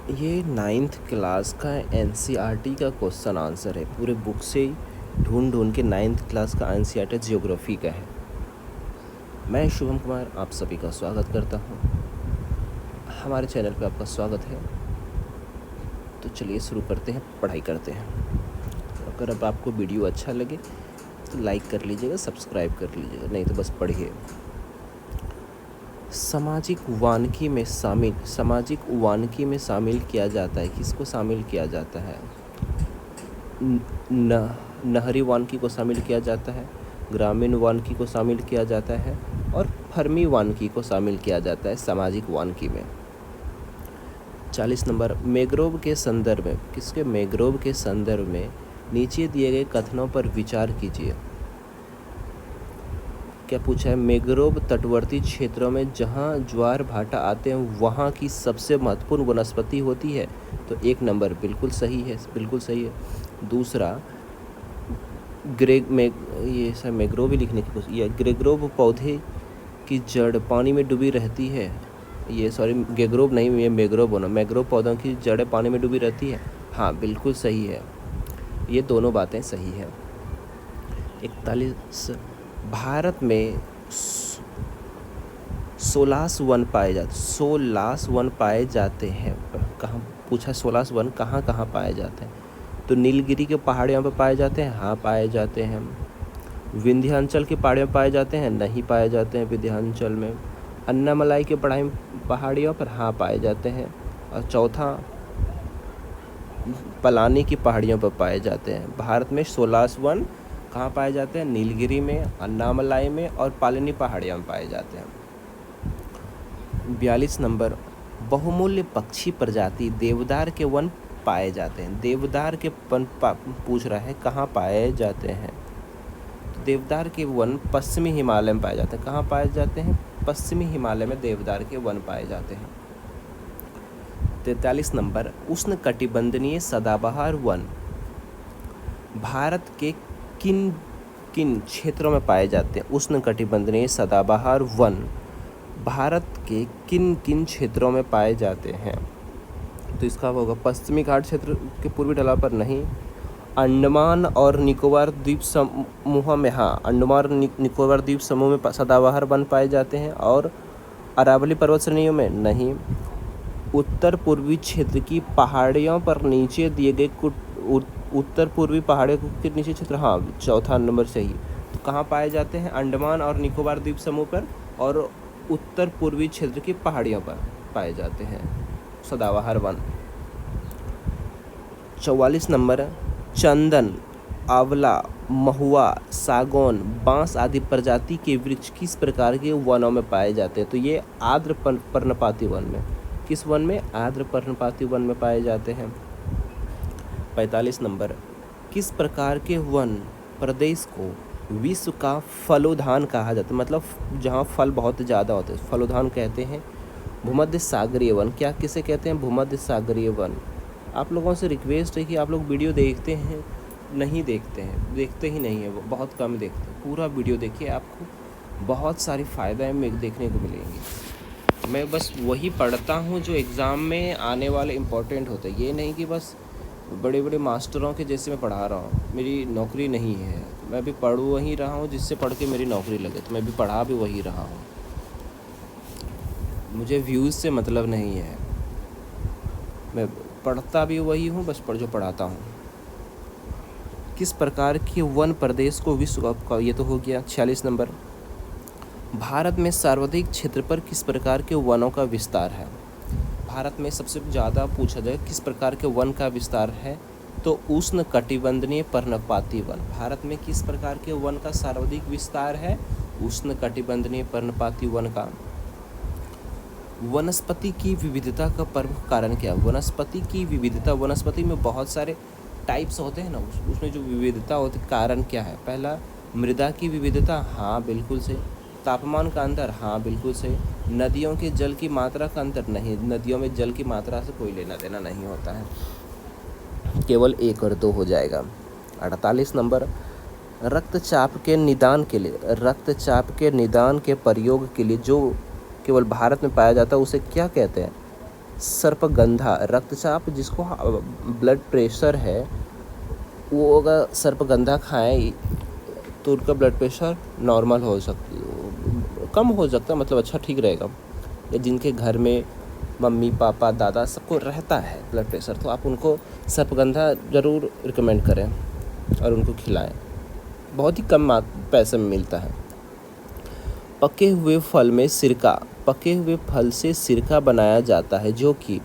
ये 9th class का NCERT का क्वेश्चन आंसर है। पूरे बुक से ढूंढ ढूंढ के 9th क्लास का एनसीईआरटी ज्योग्राफी का है। मैं शुभम कुमार आप सभी का स्वागत करता हूँ। हमारे चैनल पे आपका स्वागत है। तो चलिए शुरू करते हैं, पढ़ाई करते हैं। अगर अब आपको वीडियो अच्छा लगे तो लाइक कर लीजिएगा, सब्सक्राइब कर लीजिएगा, नहीं तो बस पढ़िए। सामाजिक वानिकी में शामिल किया जाता है। किसको शामिल किया जाता है? नहरी वानिकी को शामिल किया जाता है, ग्रामीण वानिकी को शामिल किया जाता है और फर्मी वानिकी को शामिल किया जाता है सामाजिक वानिकी में। 40 नंबर, मैंग्रोव के संदर्भ में नीचे दिए गए कथनों पर विचार कीजिए। क्या पूछा है? मैंग्रोव तटवर्ती क्षेत्रों में जहां ज्वार भाटा आते हैं वहां की सबसे महत्वपूर्ण वनस्पति होती है। तो 1 नंबर बिल्कुल सही है। दूसरा, मैंग्रोव ही लिखने की कोशिश, ये मैंग्रोव पौधे की जड़ पानी में डूबी रहती है। मैंग्रोव पौधों की जड़ें पानी में डूबी रहती है। हाँ, बिल्कुल सही है। ये दोनों बातें सही है। 41, भारत में 16 वन पाए जाते हैं। कहाँ पूछा? 16 वन कहाँ पाए जाते हैं? तो नीलगिरी के पहाड़ियों पर पाए जाते हैं। हाँ, पाए जाते हैं। विंध्याचल की पहाड़ियों पर पाए जाते हैं। नहीं पाए जाते हैं विंध्याचल में। अन्नामलाई के पहाड़ियों पर हाँ पाए जाते हैं। और चौथा, पलानी की पहाड़ियों पर पाए जाते हैं। भारत में 16 वन कहाँ पाए जाते हैं? नीलगिरी में, अन्नामलाई में और पालनी पहाड़ियों में पाए जाते हैं। 42 नंबर, बहुमूल्य पक्षी प्रजाति देवदार के वन पाए जाते हैं। देवदार के वन पूछ रहा है कहाँ पाए जाते हैं। तो देवदार के वन पश्चिमी हिमालय में पाए जाते हैं। कहाँ पाए जाते हैं? पश्चिमी हिमालय में देवदार के वन पाए जाते हैं। 43 नंबर, उष्णकटिबंधीय सदाबहार वन भारत के किन किन क्षेत्रों में पाए जाते हैं? उष्णकटिबंधीय सदाबहार वन भारत के किन किन क्षेत्रों में पाए जाते हैं? तो इसका होगा पश्चिमी घाट क्षेत्र के पूर्वी ढलान पर नहीं। अंडमान और निकोबार द्वीप समूह में, हाँ, अंडमान निकोबार द्वीप समूह में सदाबहार वन पाए जाते हैं। और अरावली पर्वत श्रेणियों में नहीं। उत्तर पूर्वी क्षेत्र की पहाड़ियों पर नीचे दिए गए उत्तर पूर्वी पहाड़ियों के नीचे क्षेत्र, हाँ, चौथा नंबर सही। तो कहाँ पाए जाते हैं? अंडमान और निकोबार द्वीप समूह पर और उत्तर पूर्वी क्षेत्र की पहाड़ियों पर पाए जाते हैं सदाबहार वन। 44 नंबर, चंदन, आंवला, महुआ, सागौन, बांस आदि प्रजाति के वृक्ष किस प्रकार के वनों में पाए जाते हैं? तो ये आर्द्र पर्णपाती वन में। किस वन में? आर्द्र पर्णपाती वन में पाए जाते हैं। 45 नंबर, किस प्रकार के वन प्रदेश को विश्व का फलोद्यान कहा जाता है? मतलब जहाँ फल बहुत ज़्यादा होते हैं, फलोद्यान कहते हैं। भूमध्य सागरीय वन, क्या किसे कहते हैं? भूमध्य सागरीय वन। आप लोगों से रिक्वेस्ट है कि आप लोग वीडियो देखते हैं, नहीं देखते हैं, देखते ही नहीं है, बहुत कम देखते हैं। पूरा वीडियो देखिए, आपको बहुत सारी फ़ायदाएँ देखने को मिलेंगी। मैं बस वही पढ़ता हूँ जो एग्ज़ाम में आने वाले इम्पोर्टेंट होते हैं। ये नहीं कि बस बड़े बड़े मास्टरों के जैसे मैं पढ़ा रहा हूँ। मेरी नौकरी नहीं है, मैं भी पढ़ वही रहा हूँ जिससे पढ़ के मेरी नौकरी लगे, तो मैं भी पढ़ा भी वही रहा हूँ। मुझे व्यूज़ से मतलब नहीं है, मैं पढ़ता भी वही हूँ, बस जो पढ़ाता हूँ। किस प्रकार के वन प्रदेश को विश्व का, ये तो हो गया। 46 नंबर, भारत में सर्वाधिक क्षेत्र पर किस प्रकार के वनों का विस्तार है? भारत में सबसे ज़्यादा पूछा जाए किस प्रकार के वन का विस्तार है, तो उष्णकटिबंधीय पर्णपाती वन। भारत में किस प्रकार के वन का सर्वाधिक विस्तार है? उष्णकटिबंधीय पर्णपाती वन का। वनस्पति की विविधता का प्रमुख कारण क्या है? वनस्पति की विविधता, वनस्पति में बहुत सारे टाइप्स होते हैं ना, उसमें जो विविधता होती है, कारण क्या है? पहला, मृदा की विविधता, हाँ बिल्कुल सही। तापमान का अंतर, हाँ बिल्कुल सही। नदियों के जल की मात्रा का अंतर, नहीं, नदियों में जल की मात्रा से कोई लेना देना नहीं होता है, केवल 1 और 2 हो जाएगा। 48 नंबर, रक्तचाप के निदान के प्रयोग के लिए जो केवल भारत में पाया जाता है उसे क्या कहते हैं? सर्पगंधा, रक्तचाप जिसको ब्लड प्रेशर है, वो अगर सर्पगंधा खाएं तो उनका ब्लड प्रेशर नॉर्मल हो सकता, कम हो सकता, मतलब अच्छा ठीक रहेगा। या जिनके घर में मम्मी पापा दादा सबको रहता है ब्लड प्रेशर, तो आप उनको सर्पगंधा ज़रूर रिकमेंड करें और उनको खिलाएं। बहुत ही कम पैसे में मिलता है। पके हुए फल में सिरका, पके हुए फल से सिरका बनाया जाता है जो कि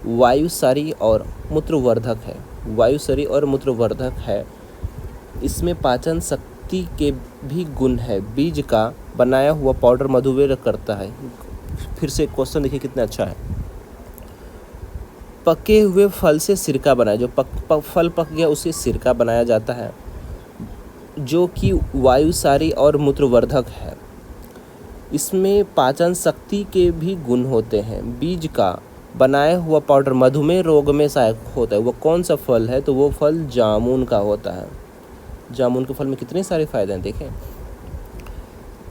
वायुसारी और मूत्रवर्धक है, वायुसारी और मूत्रवर्धक है। इसमें पाचन शक्ति के भी गुण है। बीज का बनाया हुआ पाउडर मधुमेह करता है। फिर से क्वेश्चन देखिए कितना अच्छा है। पके हुए फल से सिरका बनाया, जो फल पक गया उसे सिरका बनाया जाता है जो कि वायुसारी और मूत्रवर्धक है। इसमें पाचन शक्ति के भी गुण होते हैं। बीज का बनाया हुआ पाउडर मधुमेह रोग में सहायक होता है। वो कौन सा फल है? तो वो फल जामुन का होता है। जामुन के फल में कितने सारे फायदे हैं देखें।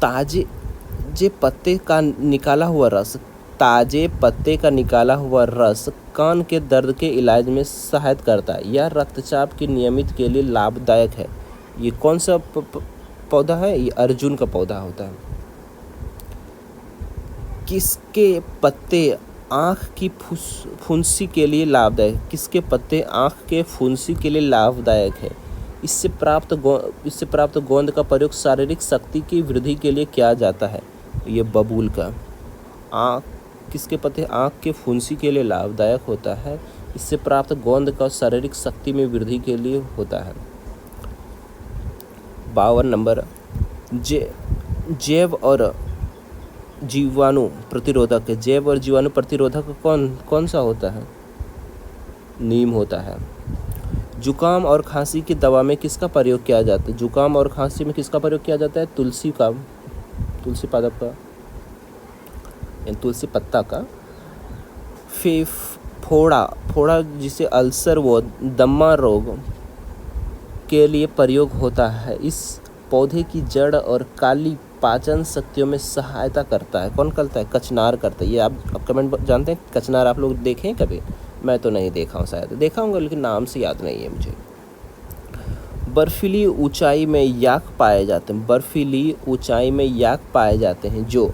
ताजे पत्ते का निकाला हुआ रस, ताजे पत्ते का निकाला हुआ रस कान के दर्द के इलाज में सहायता करता है। यह रक्तचाप के नियमित के लिए लाभदायक है। ये कौन सा पौधा है? ये अर्जुन का पौधा होता है। किसके पत्ते आँख की फुंसी के लिए लाभदायक? किसके पत्ते आँख के फुंसी के लिए लाभदायक है? इससे प्राप्त गोंद का प्रयोग शारीरिक शक्ति की वृद्धि के लिए किया जाता है। ये बबूल का किसके पत्ते आँख के फुंसी के लिए लाभदायक होता है? इससे प्राप्त गोंद का शारीरिक शक्ति में वृद्धि के लिए होता है। 52 नंबर, जैव और जीवाणु प्रतिरोधक। जैव और जीवाणु प्रतिरोधक कौन सा होता है? नीम होता है। जुकाम और खांसी की दवा में किसका प्रयोग किया जाता है? जुकाम और खांसी में किसका प्रयोग किया जाता है? तुलसी पादप का, तुलसी पत्ता का। फोड़ा जिसे अल्सर व दमा रोग के लिए प्रयोग होता है। इस पौधे की जड़ और काली पाचन शक्तियों में सहायता करता है। कौन करता है? कचनार करता है। ये आप कमेंट जानते हैं कचनार? आप लोग देखें कभी? मैं तो नहीं देखा हूँ, शायद देखा हूँगा लेकिन नाम से याद नहीं है मुझे। बर्फीली ऊंचाई में याक पाए जाते हैं। बर्फीली ऊंचाई में याक पाए जाते हैं जो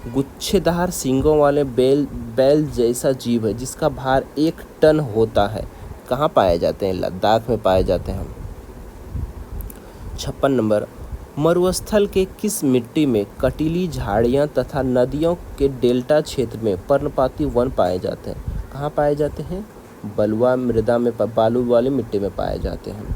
गुच्छेदार सींगों वाले बैल जैसा जीव है जिसका भार 1 टन होता है। कहाँ पाए जाते हैं? लद्दाख में पाए जाते हैं। 56 नंबर, मरुस्थल के किस मिट्टी में कटीली झाड़ियाँ तथा नदियों के डेल्टा क्षेत्र में पर्णपाती वन पाए जाते हैं? कहाँ पाए जाते हैं? बलुआ मृदा में, बालू वाली मिट्टी में पाए जाते हैं।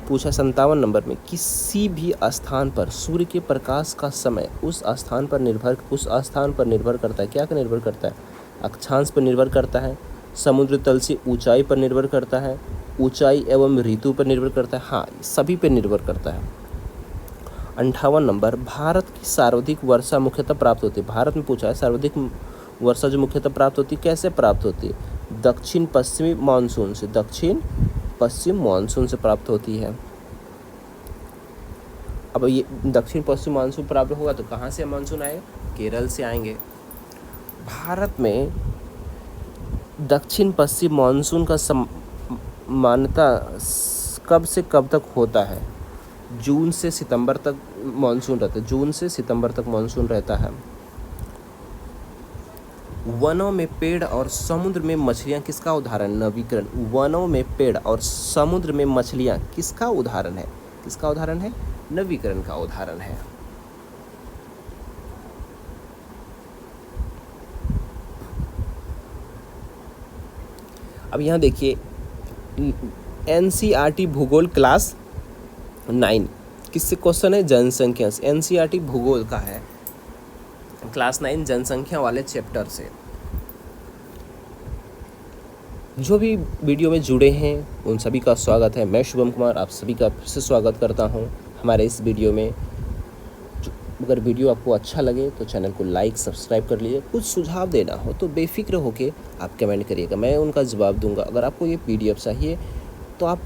पूछा 57 नंबर में, किसी भी स्थान पर सूर्य के प्रकाश का समय उस स्थान पर निर्भर करता है। क्या निर्भर करता है? अक्षांश पर निर्भर करता है, समुद्र तल से ऊंचाई पर निर्भर करता है, ऊंचाई एवं ऋतु पर निर्भर करता है। हाँ, सभी पर निर्भर करता है। 58 नंबर, भारत की सर्वाधिक वर्षा मुख्यतः प्राप्त होती है। भारत में पूछा है सर्वाधिक वर्षा जो मुख्यतः प्राप्त होती है, कैसे प्राप्त होती है? दक्षिण पश्चिमी मानसून से, दक्षिण पश्चिम मानसून से प्राप्त होती है। अब ये दक्षिण पश्चिम मानसून प्राप्त होगा तो कहाँ से मानसून आएगा? केरल से आएंगे। भारत में दक्षिण पश्चिम मानसून का मान्यता कब से कब तक होता है? जून से सितंबर तक मानसून रहता है। जून से सितंबर तक मानसून रहता है। वनों में पेड़ और समुद्र में मछलियाँ किसका उदाहरण? नवीकरण। वनों में पेड़ और समुद्र में मछलियाँ किसका उदाहरण है? किसका उदाहरण है? नवीकरण का उदाहरण है। अब यहाँ देखिए NCERT भूगोल क्लास 9 किससे क्वेश्चन है? जनसंख्या से। NCERT भूगोल का है क्लास 9 जनसंख्या वाले चैप्टर से। जो भी वीडियो में जुड़े हैं उन सभी का स्वागत है। मैं शुभम कुमार आप सभी का फिर से स्वागत करता हूं हमारे इस वीडियो में। अगर वीडियो आपको अच्छा लगे तो चैनल को लाइक सब्सक्राइब कर लीजिए। कुछ सुझाव देना हो तो बेफिक्र होकर आप कमेंट करिएगा, मैं उनका जवाब दूंगा। अगर आपको ये PDF चाहिए तो आप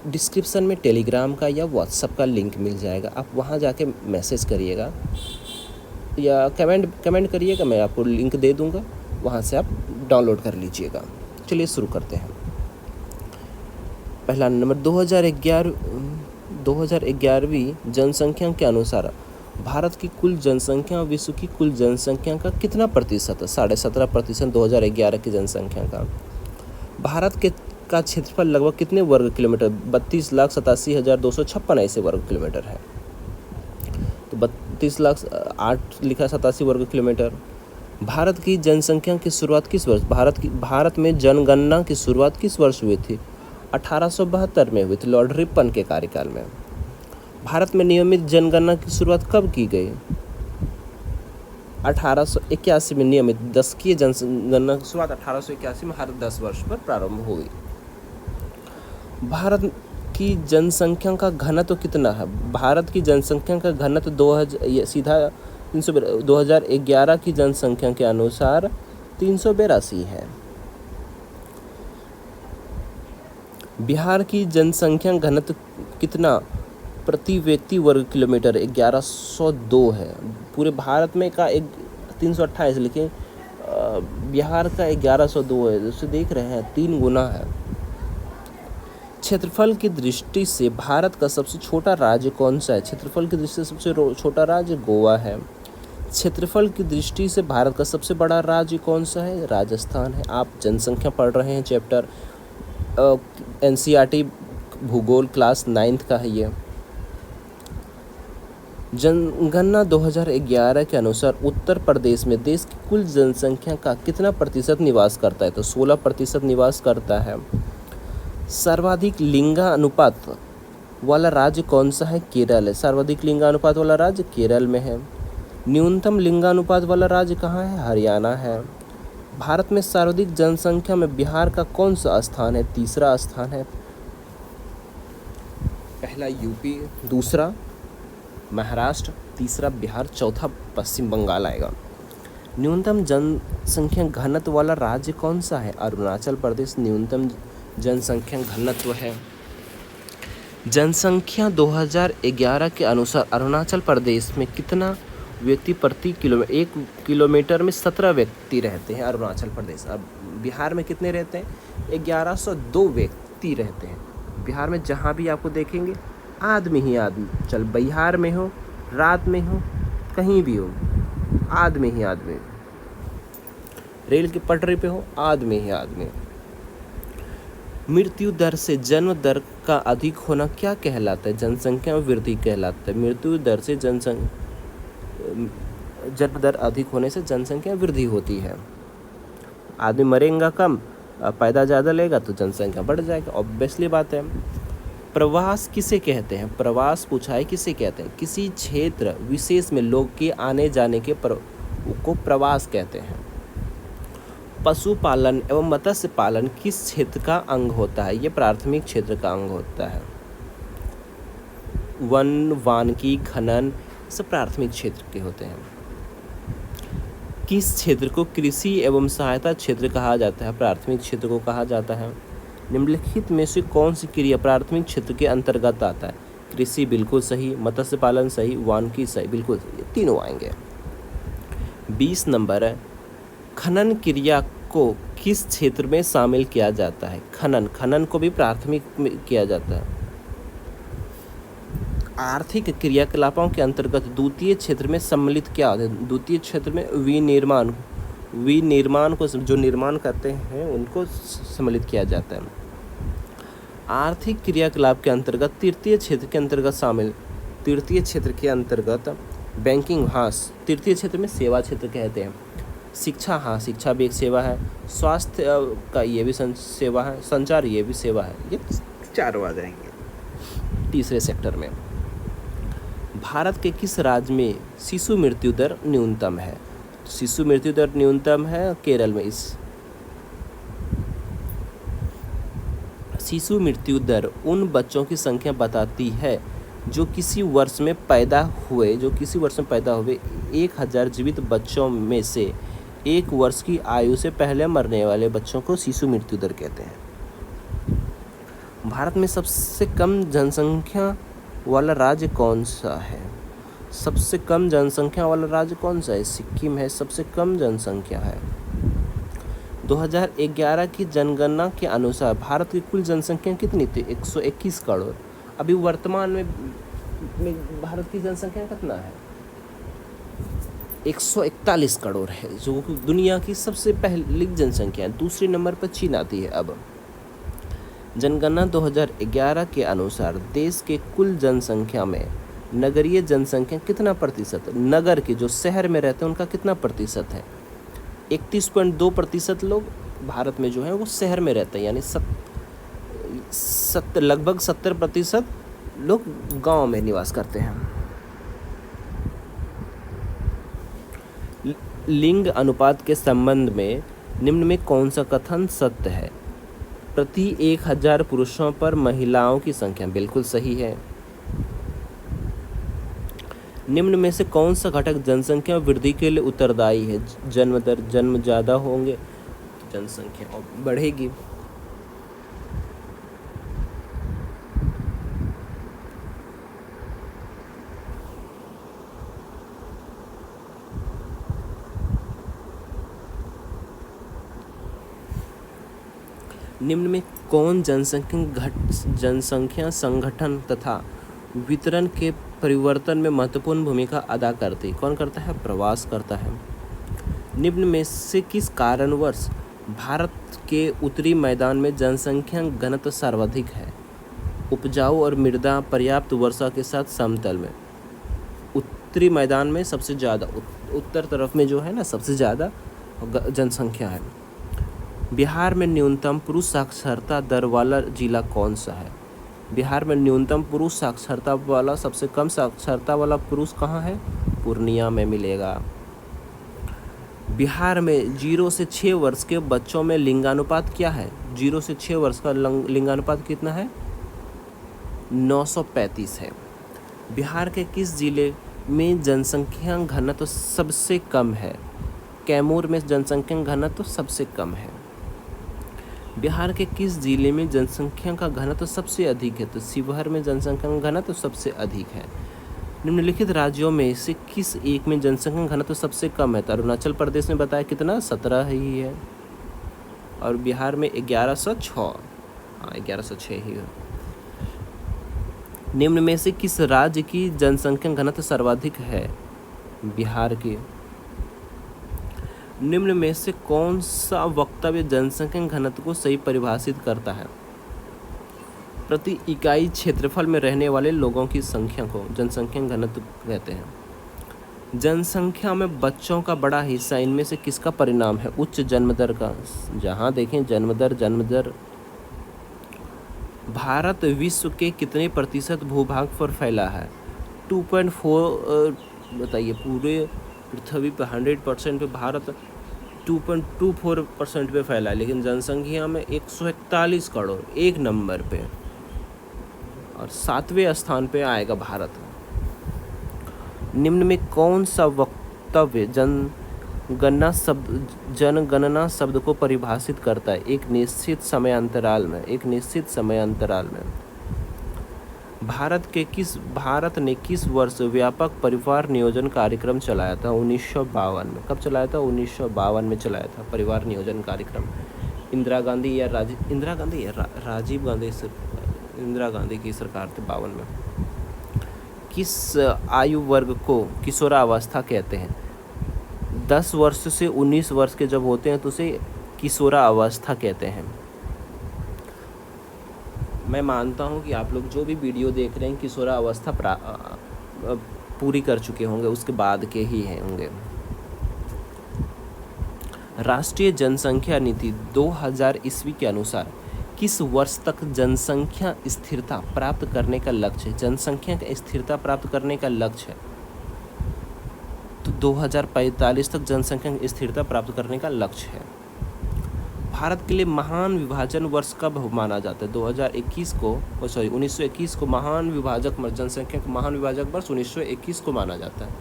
डिस्क्रिप्शन में टेलीग्राम का या व्हाट्सएप का लिंक मिल जाएगा, आप वहाँ जाके मैसेज करिएगा या कमेंट करिएगा, मैं आपको लिंक दे दूँगा। वहाँ से आप डाउनलोड कर लीजिएगा। चलिए शुरू करते हैं। पहला नंबर 2011वीं जनसंख्या के अनुसार भारत की कुल जनसंख्या विश्व की कुल जनसंख्या का कितना प्रतिशत है? 17.5% 2011 की जनसंख्या का। भारत के का क्षेत्रफल लगभग कितने वर्ग किलोमीटर? 32,87,256 ऐसे वर्ग किलोमीटर है। तो 32,08,000 लिखा 87 वर्ग किलोमीटर। भारत की जनसंख्या की शुरुआत किस वर्ष? भारत में जनगणना की शुरुआत किस वर्ष हुई थी? 1872 में हुई थी, लॉर्ड रिपन के कार्यकाल में। भारत में नियमित जनगणना की शुरुआत कब की गई? 1881 में नियमित दशकीय जनगणना की शुरुआत 1881 में हर 10 वर्ष पर प्रारंभ हुई। भारत की जनसंख्या का घनत्व कितना है? भारत की जनसंख्या का घनत्व 2011 की जनसंख्या के अनुसार 382 है। बिहार की जनसंख्या घनत्व कितना प्रति व्यक्ति वर्ग किलोमीटर? 1102 है। पूरे भारत में का 328, लेकिन बिहार का 1102 है। जैसे देख रहे हैं 3 गुना है। क्षेत्रफल की दृष्टि से भारत का सबसे छोटा राज्य कौन सा है? क्षेत्रफल की दृष्टि से सबसे छोटा राज्य गोवा है। क्षेत्रफल की दृष्टि से भारत का सबसे बड़ा राज्य कौन सा है? राजस्थान है। आप जनसंख्या पढ़ रहे हैं, चैप्टर NCERT भूगोल क्लास 9th का है ये। जनगणना 2011 के अनुसार उत्तर प्रदेश में देश की कुल जनसंख्या का कितना प्रतिशत निवास करता है? तो 16% निवास करता है। सर्वाधिक लिंगानुपात वाला राज्य कौन सा है? केरल है। सर्वाधिक लिंगानुपात वाला राज्य केरल में है। न्यूनतम लिंगानुपात वाला राज्य कहाँ है? हरियाणा है। भारत में सर्वाधिक जनसंख्या में बिहार का कौन सा स्थान है? तीसरा स्थान है। पहला यूपी, दूसरा महाराष्ट्र, तीसरा बिहार, चौथा पश्चिम बंगाल आएगा। न्यूनतम जनसंख्या घनत्व वाला राज्य कौन सा है? अरुणाचल प्रदेश न्यूनतम जनसंख्या घनत्व है। जनसंख्या 2011 के अनुसार अरुणाचल प्रदेश में कितना व्यक्ति प्रति किलोमीटर? 1 किलोमीटर में 17 व्यक्ति रहते हैं अरुणाचल प्रदेश। अब बिहार में कितने रहते हैं? 1102 व्यक्ति रहते हैं। बिहार में जहाँ भी आपको देखेंगे आदमी ही आदमी, चल बिहार में हो, रात में हो, कहीं भी हो, आदमी ही आदमी। रेल की पटरी पे हो, आदमी ही आदमी। मृत्यु दर से जन्म दर का अधिक होना क्या कहलाता है? जनसंख्या में वृद्धि कहलाता है। मृत्यु दर से जन्म दर अधिक होने से जनसंख्या वृद्धि होती है। आदमी मरेगा कम, पैदा ज़्यादा लेगा तो जनसंख्या बढ़ जाएगा, ऑब्वियसली बात है। प्रवास किसे कहते हैं? प्रवास पूछा है, किसे कहते हैं? किसी क्षेत्र विशेष में लोग के आने जाने के को प्रवास कहते हैं। पशुपालन एवं मत्स्य पालन किस क्षेत्र का अंग होता है? ये प्राथमिक क्षेत्र का अंग होता है। वन, वानिकी, खनन सब प्राथमिक क्षेत्र के होते हैं। किस क्षेत्र को कृषि एवं सहायता क्षेत्र कहा जाता है? प्राथमिक क्षेत्र को कहा जाता है। निम्नलिखित में से कौन सी क्रिया प्राथमिक क्षेत्र के अंतर्गत आता है? कृषि बिल्कुल सही, मत्स्य पालन सही, वानिकी सही, बिल्कुल सही, तीनों आएंगे। 20 नंबर है, खनन क्रिया को किस क्षेत्र में शामिल किया जाता है? खनन को भी प्राथमिक में किया जाता है। आर्थिक क्रियाकलापों के अंतर्गत द्वितीय क्षेत्र में सम्मिलित क्या होता है? द्वितीय क्षेत्र में विनिर्माण को जो निर्माण करते हैं उनको सम्मिलित किया जाता है। आर्थिक क्रियाकलाप के अंतर्गत तृतीय क्षेत्र के अंतर्गत शामिल, तृतीय क्षेत्र के अंतर्गत बैंकिंग, हाँ तृतीय क्षेत्र में सेवा क्षेत्र कहते हैं। शिक्षा, हाँ शिक्षा भी एक सेवा है। स्वास्थ्य का ये भी सेवा है। संचार ये भी सेवा है। ये चारों आ जाएंगे तीसरे सेक्टर में। भारत के किस राज्य में शिशु मृत्यु दर न्यूनतम है? शिशु मृत्यु दर न्यूनतम है केरल में। इस शिशु मृत्यु दर उन बच्चों की संख्या बताती है जो किसी वर्ष में पैदा हुए 1000 जीवित बच्चों में से 1 वर्ष की आयु से पहले मरने वाले बच्चों को शिशु मृत्यु दर कहते हैं। भारत में सबसे कम जनसंख्या वाला राज्य कौन सा है? सबसे कम जनसंख्या वाला राज्य कौन सा है? सिक्किम है, सबसे कम जनसंख्या है। 2011 की जनगणना के अनुसार भारत की कुल जनसंख्या कितनी थी? 121 करोड़। अभी वर्तमान में भारत की जनसंख्या कितना है? 141 करोड़ है, जो कि दुनिया की सबसे पहली जनसंख्या है। दूसरे नंबर पर चीन आती है। अब जनगणना 2011 के अनुसार देश के कुल जनसंख्या में नगरीय जनसंख्या कितना प्रतिशत, नगर के जो शहर में रहते हैं उनका कितना प्रतिशत है? 31.2% लोग भारत में जो है वो शहर में रहते हैं, यानी लगभग 70% लोग गांव में निवास करते हैं। लिंग अनुपात के संबंध में निम्न में कौन सा कथन सत्य है? प्रति 1000 पुरुषों पर महिलाओं की संख्या बिल्कुल सही है। निम्न में से कौन सा घटक जनसंख्या वृद्धि के लिए उत्तरदायी है? जन्म दर, जन्म ज़्यादा होंगे तो जनसंख्या बढ़ेगी। निम्न में कौन जनसंख्या संगठन तथा वितरण के परिवर्तन में महत्वपूर्ण भूमिका अदा करती? कौन करता है? प्रवास करता है। निम्न में से किस कारणवश भारत के उत्तरी मैदान में जनसंख्या घनत्व सर्वाधिक है? उपजाऊ और मृदा पर्याप्त वर्षा के साथ समतल में। उत्तरी मैदान में सबसे ज़्यादा, उत्तर तरफ में जो है ना सबसे ज़्यादा जनसंख्या है। बिहार में न्यूनतम पुरुष साक्षरता दर वाला जिला कौन सा है? बिहार में न्यूनतम पुरुष साक्षरता वाला, सबसे कम साक्षरता वाला पुरुष कहाँ है? पूर्णिया में मिलेगा। बिहार में 0 से 6 वर्ष के बच्चों में लिंगानुपात क्या है? 0 से 6 वर्ष का लिंगानुपात कितना है? 935 है। बिहार के किस जिले में जनसंख्या घनत्व सबसे कम है? कैमूर में जनसंख्या घनत्व सबसे कम है। बिहार के किस जिले में जनसंख्या का घनत्व सबसे अधिक है? तो शिवहर में जनसंख्या का घनत्व सबसे अधिक है। निम्नलिखित राज्यों में से किस एक में जनसंख्या घनत्व सबसे कम है? तो अरुणाचल प्रदेश में बताया कितना? 17 ही है। और बिहार में 1106, 1106 ही है। निम्न में से किस राज्य की जनसंख्या घनत्व सर्वाधिक है? बिहार की। निम्न में से कौन सा वक्तव्य जनसंख्या घनत्व को सही परिभाषित करता है? प्रति इकाई क्षेत्रफल में रहने वाले लोगों की संख्या को जनसंख्या घनत्व कहते हैं। जनसंख्या में बच्चों का बड़ा हिस्सा इनमें से किसका परिणाम है? उच्च जन्म दर का। जहाँ देखें जन्म दर। भारत विश्व के कितने प्रतिशत भूभाग पर फैला है? 2.4। बताइए, पूरे पृथ्वी पर 100% पे भारत 2.24% पे फैला है, लेकिन जनसंख्या में 141 करोड़, एक नंबर पे, और 7वें स्थान पे आएगा भारत। निम्न में कौन सा वक्तव्य जनगणना शब्द को परिभाषित करता है? एक निश्चित समय अंतराल में। भारत ने किस वर्ष व्यापक परिवार नियोजन कार्यक्रम चलाया था? 1952 में। कब चलाया था? 1952 में चलाया था परिवार नियोजन कार्यक्रम। इंदिरा गांधी की सरकार थी 52 में। किस आयु वर्ग को किशोरावस्था कहते हैं? 10 वर्ष से 19 वर्ष के जब होते हैं तो उसे किशोरावस्था कहते हैं। मैं मानता हूं कि आप लोग जो भी वीडियो देख रहे हैं किशोरावस्था पूरी कर चुके होंगे, उसके बाद के ही होंगे। राष्ट्रीय जनसंख्या नीति 2000 ईस्वी के अनुसार किस वर्ष तक जनसंख्या स्थिरता प्राप्त करने का लक्ष्य है? जनसंख्या का स्थिरता प्राप्त करने का लक्ष्य है तो 2045 तक जनसंख्या स्थिरता प्राप्त करने का लक्ष्य है। भारत के लिए महान विभाजन वर्ष कब माना जाता है? 1921 को महान विभाजक जनसंख्या का महान विभाजक वर्ष 1921 को माना जाता है।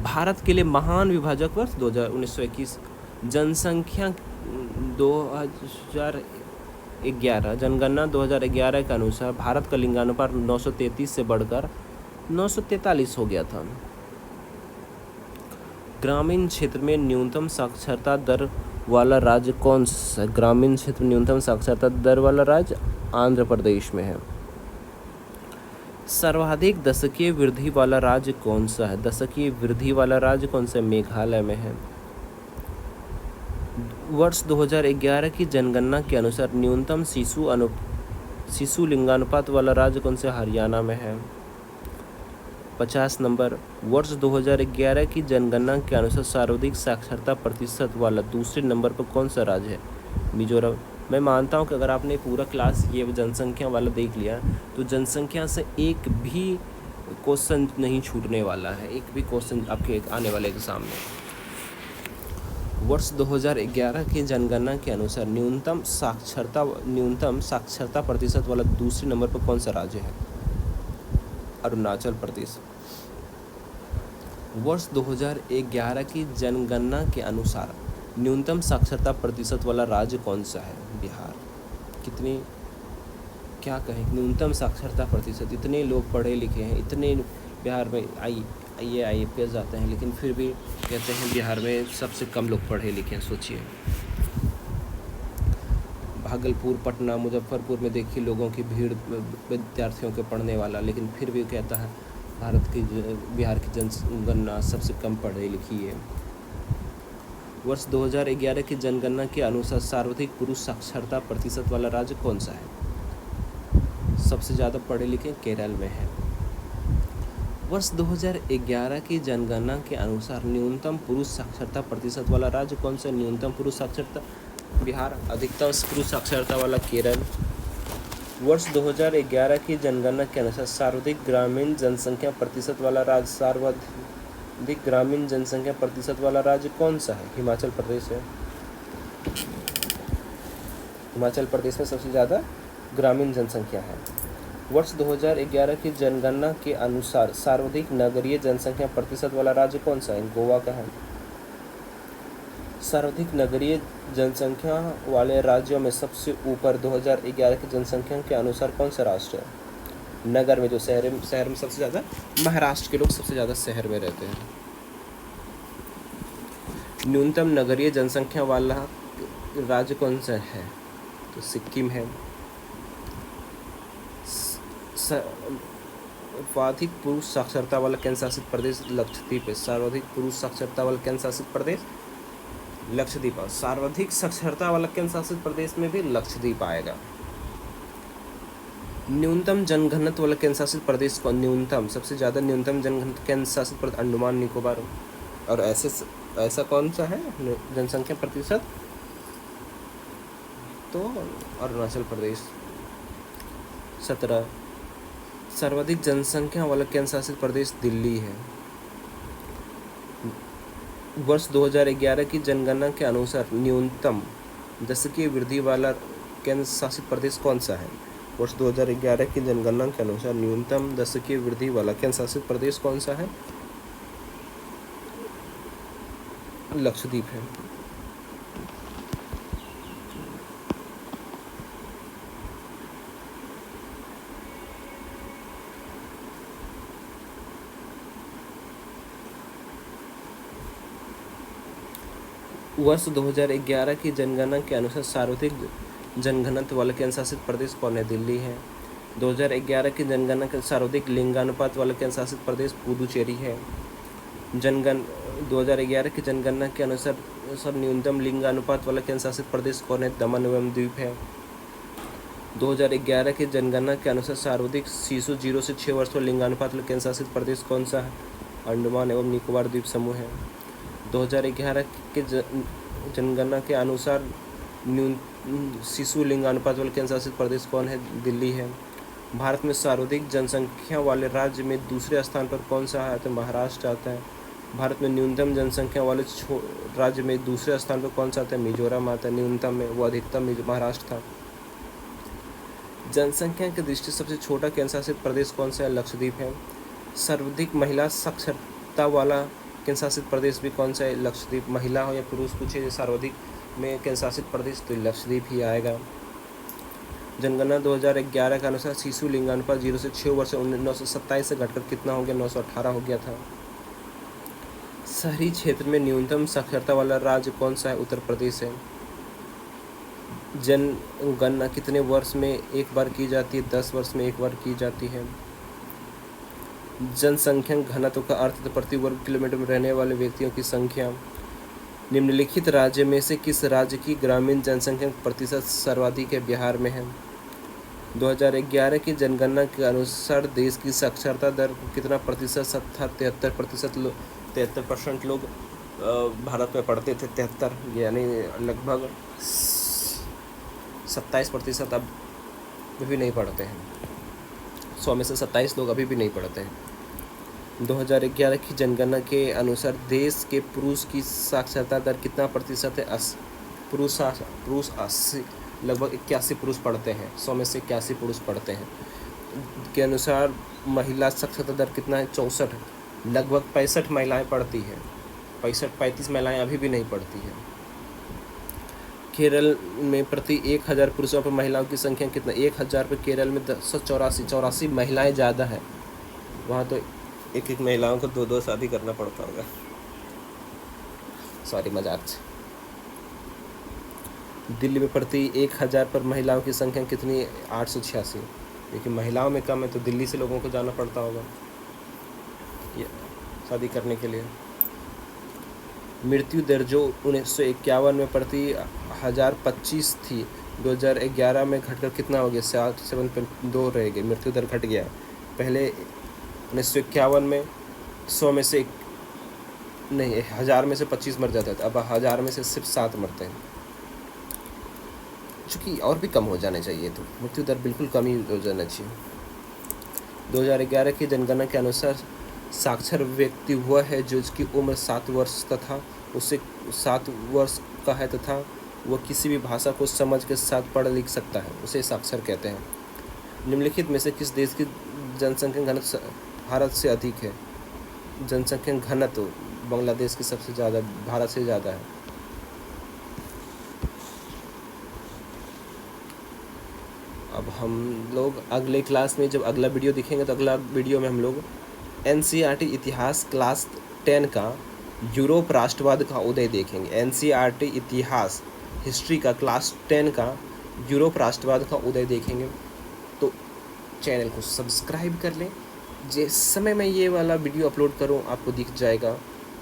भारत के लिए महान विभाजक वर्ष 1921। जनसंख्या 2011, जनगणना 2011 के अनुसार भारत का लिंगानुपात 933 से बढ़कर 943 हो गया था। ग्रामीण क्षेत्र में न्यूनतम साक्षरता दर वाला राज्य कौन सा? ग्रामीण क्षेत्र में न्यूनतम साक्षरता दर वाला राज्य आंध्र प्रदेश में है। सर्वाधिक दशकीय वृद्धि वाला राज्य कौन सा है? दशकीय वृद्धि वाला राज्य कौन सा? मेघालय में है। वर्ष 2011 की जनगणना के अनुसार न्यूनतम शिशु लिंगानुपात वाला राज्य कौन सा? हरियाणा में है। 50 नंबर, वर्ष 2011 की जनगणना के अनुसार सर्वाधिक साक्षरता प्रतिशत वाला दूसरे नंबर पर कौन सा राज्य है? मिजोरम। मैं मानता हूं कि अगर आपने पूरा क्लास ये जनसंख्या वाला देख लिया तो जनसंख्या से एक भी क्वेश्चन नहीं छूटने वाला है, एक भी क्वेश्चन आपके आने वाले एग्जाम में। वर्ष 2011 की जनगणना के अनुसार न्यूनतम साक्षरता प्रतिशत वाला दूसरे नंबर पर कौन सा राज्य है? अरुणाचल प्रदेश। वर्ष 2011 की जनगणना के अनुसार न्यूनतम साक्षरता प्रतिशत वाला राज्य कौन सा है? बिहार। कितनी क्या कहें, न्यूनतम साक्षरता प्रतिशत, इतने लोग पढ़े लिखे हैं, इतने बिहार में IAS जाते हैं, लेकिन फिर भी कहते हैं बिहार में सबसे कम लोग पढ़े लिखे हैं। सोचिए, भागलपुर, पटना, मुजफ्फरपुर में देखिए लोगों की भीड़, विद्यार्थियों के पढ़ने वाला, लेकिन फिर भी कहता है बिहार की जनगणना सबसे कम पढ़ी लिखी है। वर्ष 2011 की जनगणना के अनुसार सर्वाधिक पुरुष साक्षरता प्रतिशत वाला राज्य कौन सा है? सबसे ज़्यादा पढ़े लिखे केरल में है। वर्ष 2011 की जनगणना के अनुसार न्यूनतम पुरुष साक्षरता प्रतिशत वाला राज्य कौन सा? न्यूनतम पुरुष साक्षरता बिहार, अधिकतम पुरुष साक्षरता वाला केरल। वर्ष 2011 की जनगणना के अनुसार सर्वाधिक ग्रामीण जनसंख्या प्रतिशत वाला राज्य कौन सा है? हिमाचल प्रदेश है। हिमाचल प्रदेश में सबसे ज़्यादा ग्रामीण जनसंख्या है। वर्ष 2011 की जनगणना के अनुसार सर्वाधिक नगरीय जनसंख्या प्रतिशत वाला राज्य कौन सा है? गोवा का है। सर्वाधिक नगरीय जनसंख्या वाले राज्यों में सबसे ऊपर 2011 की जनसंख्या के अनुसार कौन सा राष्ट्र है? नगर में, जो शहर में सबसे ज़्यादा, महाराष्ट्र के लोग सबसे ज़्यादा शहर में रहते हैं। न्यूनतम नगरीय जनसंख्या वाला राज्य कौन सा है? तो सिक्किम है। सर्वाधिक पुरुष साक्षरता वाला केंद्र शासित प्रदेश लक्षद्वीप है। सर्वाधिक पुरुष साक्षरता वाला केंद्र शासित प्रदेश लक्षद्वीप। सर्वाधिक साक्षरता वाला केंद्र शासित प्रदेश में भी लक्षद्वीप आएगा। न्यूनतम जनघनत्व वाला केंद्र शासित प्रदेश को, न्यूनतम सबसे ज़्यादा न्यूनतम जनघनत्व केंद्र शासित प्रदेश अंडमान निकोबार। और ऐसा कौन सा है जनसंख्या प्रतिशत? तो अरुणाचल प्रदेश। 17, सर्वाधिक जनसंख्या वाला केंद्र शासित प्रदेश दिल्ली है। वर्ष 2011 की जनगणना के अनुसार न्यूनतम दशकीय वृद्धि वाला केंद्र शासित प्रदेश कौन सा है? वर्ष 2011 की जनगणना के अनुसार न्यूनतम दशकीय वृद्धि वाला केंद्र शासित प्रदेश कौन सा है? लक्षद्वीप है। वर्ष 2011 की जनगणना के अनुसार सर्वाधिक जनघनत्व वाला केंद्र शासित प्रदेश कौन है? दिल्ली है। 2011 की जनगणना के सर्वाधिक लिंगानुपात वाला केंद्र शासित प्रदेश पुदुचेरी है। 2011 की जनगणना के अनुसार न्यूनतम लिंगानुपात वाला केंद्र शासित प्रदेश कौन है? दमन एवं द्वीप है। 2011 की जनगणना के अनुसार सर्वाधिक शिशु 0 से 6 वर्ष वाला लिंगानुपात वाला केंद्र शासित प्रदेश कौन सा है? अंडमान एवं निकोबार द्वीप समूह है। 2011 के जनगणना के अनुसार शिशु लिंगानुपात वाला केंद्र शासित प्रदेश कौन है? दिल्ली है। भारत में सर्वाधिक जनसंख्या वाले राज्य में दूसरे स्थान पर कौन सा है? तो महाराष्ट्र आता है। भारत में न्यूनतम जनसंख्या वाले राज्य में दूसरे स्थान पर कौन सा आता है? मिजोरम आता है। न्यूनतम में, वो अधिकतम महाराष्ट्र था। जनसंख्या की दृष्टि सबसे छोटा केंद्र शासित प्रदेश कौन सा है? लक्षद्वीप है। सर्वाधिक महिला साक्षरता वाला केंद्र शासित प्रदेश भी कौन सा है? लक्षद्वीप। महिला हो या पुरुष पूछे सर्वाधिक में केंद्र शासित प्रदेश, तो लक्षद्वीप ही आएगा। जनगणना 2011 के अनुसार शिशु लिंगानुपात 0 से 6 वर्ष 927 से घटकर कितना हो गया? 918 हो गया था। शहरी क्षेत्र में न्यूनतम साक्षरता वाला राज्य कौन सा है? उत्तर प्रदेश है। जनगणना कितने वर्ष में एक बार की जाती है? 10 वर्ष में एक बार की जाती है। जनसंख्या घनत्व का अर्थ प्रति वर्ग किलोमीटर में रहने वाले व्यक्तियों की संख्या। निम्नलिखित राज्य में से किस राज्य की ग्रामीण जनसंख्या प्रतिशत सर्वाधिक है? बिहार में है। 2011 की जनगणना के अनुसार देश की साक्षरता दर कितना प्रतिशत था? 73% लोग भारत में पढ़ते थे। 73 यानी लगभग 27% अब भी नहीं पढ़ते हैं। 100 में से 27 लोग अभी भी नहीं पढ़ते हैं। 2011 की जनगणना के अनुसार देश के पुरुष की साक्षरता दर कितना प्रतिशत है? पुरुष 80, लगभग 81 पुरुष पढ़ते हैं। 100 में से 81 पुरुष पढ़ते हैं। के अनुसार महिला साक्षरता दर कितना है? 64, लगभग 65 महिलाएं पढ़ती हैं। 35 महिलाएं अभी भी नहीं पढ़ती हैं। केरल में प्रति 1000 पुरुषों पर महिलाओं की संख्या कितना? 1000 पर केरल में 84 महिलाएं ज़्यादा है। वहाँ तो एक महिलाओं को 2 शादी करना पड़ता होगा। सॉरी, मजाक से। दिल्ली में प्रति 1000 पर महिलाओं की संख्या कितनी है? 886। लेकिन महिलाओं में कम है तो दिल्ली से लोगों को जाना पड़ता होगा ये शादी करने के लिए। मृत्यु दर जो 1951 में प्रति 1025 थी, 2011 में घटकर कितना हो गया? 7.2 रह गई। मृत्यु दर घट गया। पहले 1951 में 100 में से नहीं 1000 में से 25 मर जाते थे, अब 1000 में से सिर्फ 7 मरते हैं। चूँकि और भी कम हो जाने चाहिए, तो मृत्यु दर बिल्कुल कम ही हो जाना चाहिए। 2011 की जनगणना के अनुसार साक्षर व्यक्ति वह है जो उसकी उम्र 7 वर्ष तथा उससे 7 वर्ष का है तथा वह किसी भी भाषा को समझ के साथ पढ़ लिख सकता है, उसे साक्षर कहते हैं। निम्नलिखित में से किस देश की जनसंख्या घनत्व भारत से अधिक है? जनसंख्या घनत्व बांग्लादेश की सबसे ज़्यादा, भारत से ज़्यादा है। अब हम लोग अगले क्लास में जब अगला वीडियो दिखेंगे तो अगला वीडियो में हम लोग NCERT इतिहास क्लास 10 का यूरोप राष्ट्रवाद का उदय देखेंगे। NCERT इतिहास हिस्ट्री का क्लास 10 का यूरोप राष्ट्रवाद का उदय देखेंगे। तो चैनल को सब्सक्राइब कर लें। जिस समय मैं ये वाला वीडियो अपलोड करूँ आपको दिख जाएगा।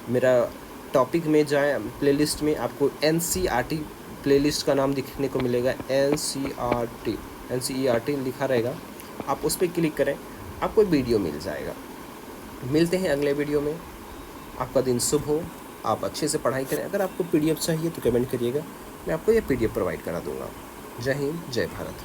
मेरा टॉपिक में जाए प्लेलिस्ट में आपको NCERT प्लेलिस्ट का नाम दिखने को मिलेगा। NCERT लिखा रहेगा, आप उस पर क्लिक करें, आपको वीडियो मिल जाएगा। मिलते हैं अगले वीडियो में। आपका दिन शुभ हो, आप अच्छे से पढ़ाई करें। अगर आपको PDF चाहिए तो कमेंट करिएगा, मैं आपको ये PDF प्रोवाइड करा दूँगा। जय हिंद, जय भारत।